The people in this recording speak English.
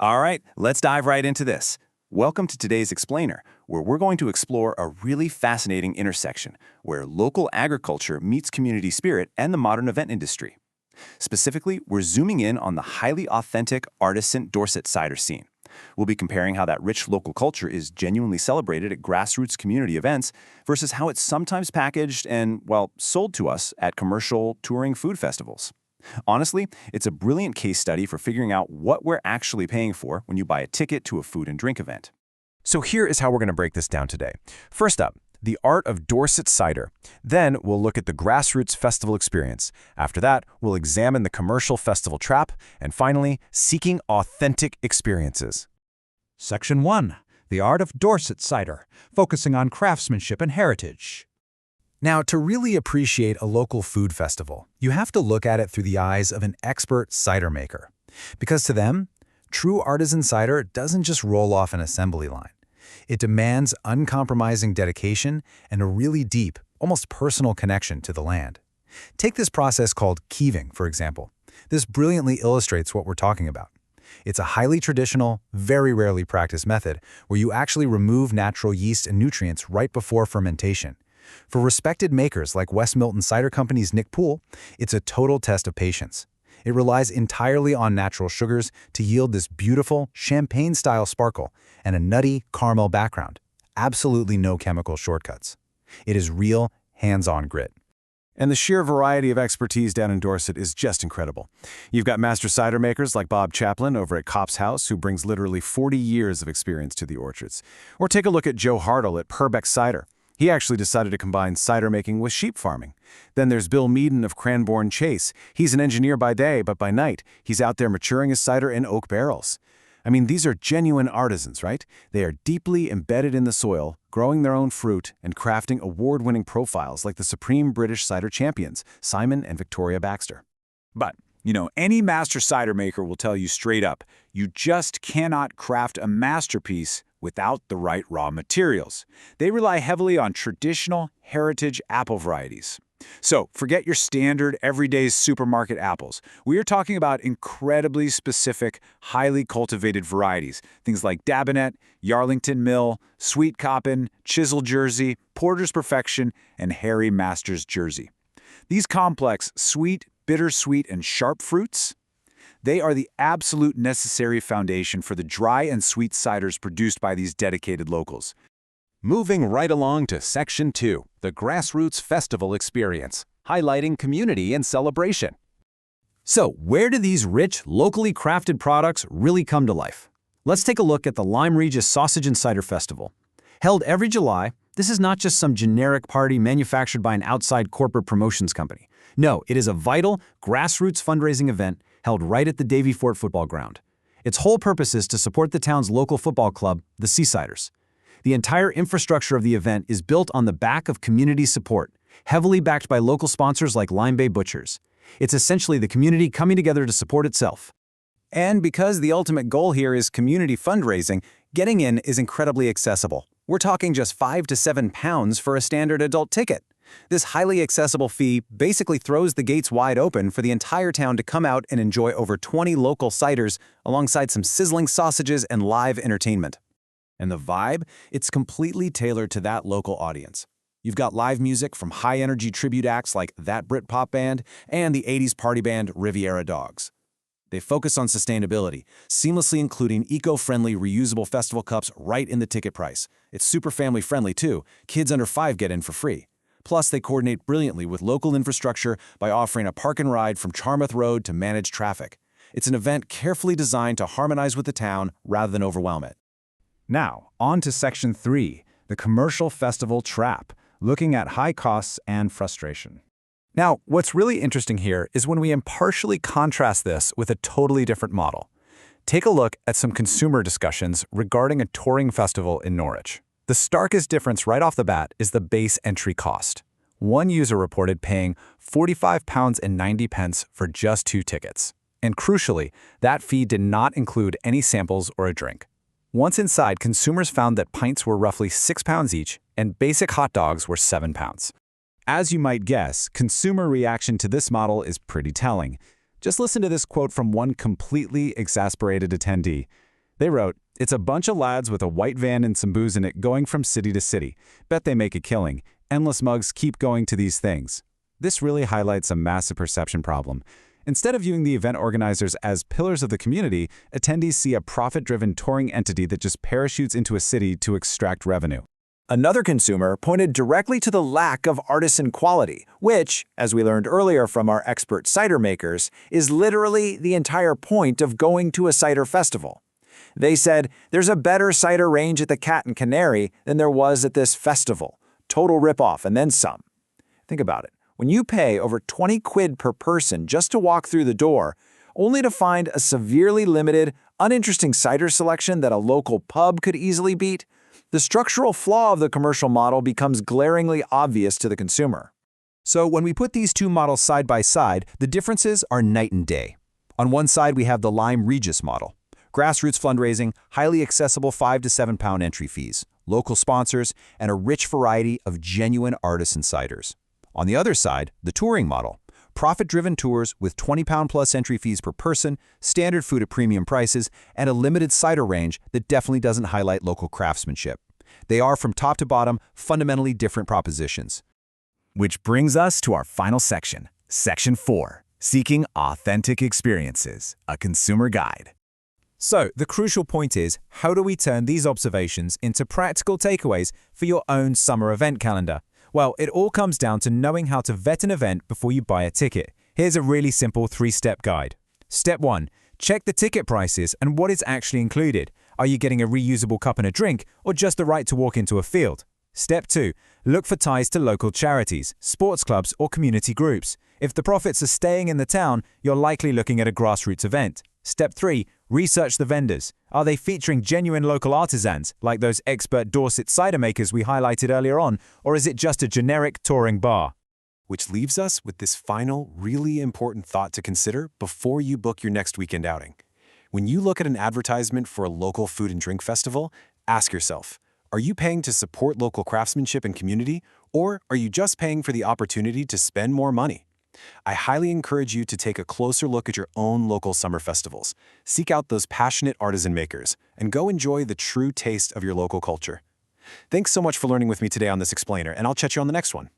All right, let's dive right into this. Welcome to today's Explainer, where we're going to explore a really fascinating intersection where local agriculture meets community spirit and the modern event industry. Specifically, we're zooming in on the highly authentic artisan Dorset cider scene. We'll be comparing how that rich local culture is genuinely celebrated at grassroots community events versus how it's sometimes packaged and, well, sold to us at commercial touring food festivals. Honestly, it's a brilliant case study for figuring out what we're actually paying for when you buy a ticket to a food and drink event. So here is how we're going to break this down today. First up, the art of Dorset cider. Then we'll look at the grassroots festival experience. After that, we'll examine the commercial festival trap. And finally, seeking authentic experiences. Section 1. The art of Dorset cider, focusing on craftsmanship and heritage. Now, to really appreciate a local food festival, you have to look at it through the eyes of an expert cider maker. Because to them, true artisan cider doesn't just roll off an assembly line. It demands uncompromising dedication and a really deep, almost personal connection to the land. Take this process called keeving, for example. This brilliantly illustrates what we're talking about. It's a highly traditional, very rarely practiced method where you actually remove natural yeast and nutrients right before fermentation. For respected makers like West Milton Cider Company's Nick Poole, it's a total test of patience. It relies entirely on natural sugars to yield this beautiful, champagne-style sparkle and a nutty, caramel background. Absolutely no chemical shortcuts. It is real, hands-on grit. And the sheer variety of expertise down in Dorset is just incredible. You've got master cider makers like Bob Chaplin over at Kopp's House, who brings literally 40 years of experience to the orchards. Or take a look at Joe Hartle at Purbeck Cider. He actually decided to combine cider making with sheep farming. Then there's Bill Meaden of Cranbourne Chase. He's an engineer by day, but by night, he's out there maturing his cider in oak barrels. I mean, these are genuine artisans, right? They are deeply embedded in the soil, growing their own fruit, and crafting award-winning profiles like the Supreme British Cider Champions, Simon and Victoria Baxter. But, any master cider maker will tell you straight up, you just cannot craft a masterpiece without the right raw materials. They rely heavily on traditional heritage apple varieties. So forget your standard everyday supermarket apples. We are talking about incredibly specific, highly cultivated varieties. Things like Dabinet, Yarlington Mill, Sweet Coppin, Chisel Jersey, Porter's Perfection, and Harry Masters Jersey. These complex, sweet, bittersweet, and sharp fruits, they are the absolute necessary foundation for the dry and sweet ciders produced by these dedicated locals. Moving right along to Section 2, the Grassroots Festival Experience, highlighting community and celebration. So, where do these rich, locally crafted products really come to life? Let's take a look at the Lyme Regis Sausage and Cider Festival. Held every July, this is not just some generic party manufactured by an outside corporate promotions company. No, it is a vital, grassroots fundraising event held right at the Davy Fort football ground. Its whole purpose is to support the town's local football club, the Seasiders. The entire infrastructure of the event is built on the back of community support, heavily backed by local sponsors like Lyme Bay Butchers. It's essentially the community coming together to support itself. And because the ultimate goal here is community fundraising, getting in is incredibly accessible. We're talking just £5 to £7 for a standard adult ticket. This highly accessible fee basically throws the gates wide open for the entire town to come out and enjoy over 20 local ciders alongside some sizzling sausages and live entertainment. And the vibe? It's completely tailored to that local audience. You've got live music from high-energy tribute acts like That Britpop Band and the 80s party band Riviera Dogs. They focus on sustainability, seamlessly including eco-friendly reusable festival cups right in the ticket price. It's super family-friendly too. Kids under 5 get in for free. Plus, they coordinate brilliantly with local infrastructure by offering a park and ride from Charmouth Road to manage traffic. It's an event carefully designed to harmonize with the town rather than overwhelm it. Now, on to Section 3, the commercial festival trap, looking at high costs and frustration. Now, what's really interesting here is when we impartially contrast this with a totally different model. Take a look at some consumer discussions regarding a touring festival in Norwich. The starkest difference right off the bat is the base entry cost. One user reported paying £45.90 for just 2 tickets. And crucially, that fee did not include any samples or a drink. Once inside, consumers found that pints were roughly £6 each and basic hot dogs were £7. As you might guess, consumer reaction to this model is pretty telling. Just listen to this quote from one completely exasperated attendee. They wrote, "It's a bunch of lads with a white van and some booze in it going from city to city. Bet they make a killing. Endless mugs keep going to these things." This really highlights a massive perception problem. Instead of viewing the event organizers as pillars of the community, attendees see a profit-driven touring entity that just parachutes into a city to extract revenue. Another consumer pointed directly to the lack of artisan quality, which, as we learned earlier from our expert cider makers, is literally the entire point of going to a cider festival. They said, "There's a better cider range at the Cat and Canary than there was at this festival. Total ripoff and then some." Think about it. When you pay over 20 quid per person just to walk through the door, only to find a severely limited, uninteresting cider selection that a local pub could easily beat, the structural flaw of the commercial model becomes glaringly obvious to the consumer. So when we put these two models side by side, the differences are night and day. On one side, we have the Lime Regis model. Grassroots fundraising, highly accessible £5 to £7 entry fees, local sponsors, and a rich variety of genuine artisan ciders. On the other side, the touring model. Profit-driven tours with £20 plus entry fees per person, standard food at premium prices, and a limited cider range that definitely doesn't highlight local craftsmanship. They are, from top to bottom, fundamentally different propositions. Which brings us to our final section, Section 4, Seeking Authentic Experiences, a Consumer Guide. So, the crucial point is, how do we turn these observations into practical takeaways for your own summer event calendar? Well, it all comes down to knowing how to vet an event before you buy a ticket. Here's a really simple 3-step guide. Step 1. Check the ticket prices and what is actually included. Are you getting a reusable cup and a drink, or just the right to walk into a field? Step 2. Look for ties to local charities, sports clubs, or community groups. If the profits are staying in the town, you're likely looking at a grassroots event. Step 3. Research the vendors. Are they featuring genuine local artisans, like those expert Dorset cider makers we highlighted earlier on, or is it just a generic touring bar? Which leaves us with this final, really important thought to consider before you book your next weekend outing. When you look at an advertisement for a local food and drink festival, ask yourself, are you paying to support local craftsmanship and community, or are you just paying for the opportunity to spend more money? I highly encourage you to take a closer look at your own local summer festivals. Seek out those passionate artisan makers and go enjoy the true taste of your local culture. Thanks so much for learning with me today on this explainer, and I'll chat you on the next one.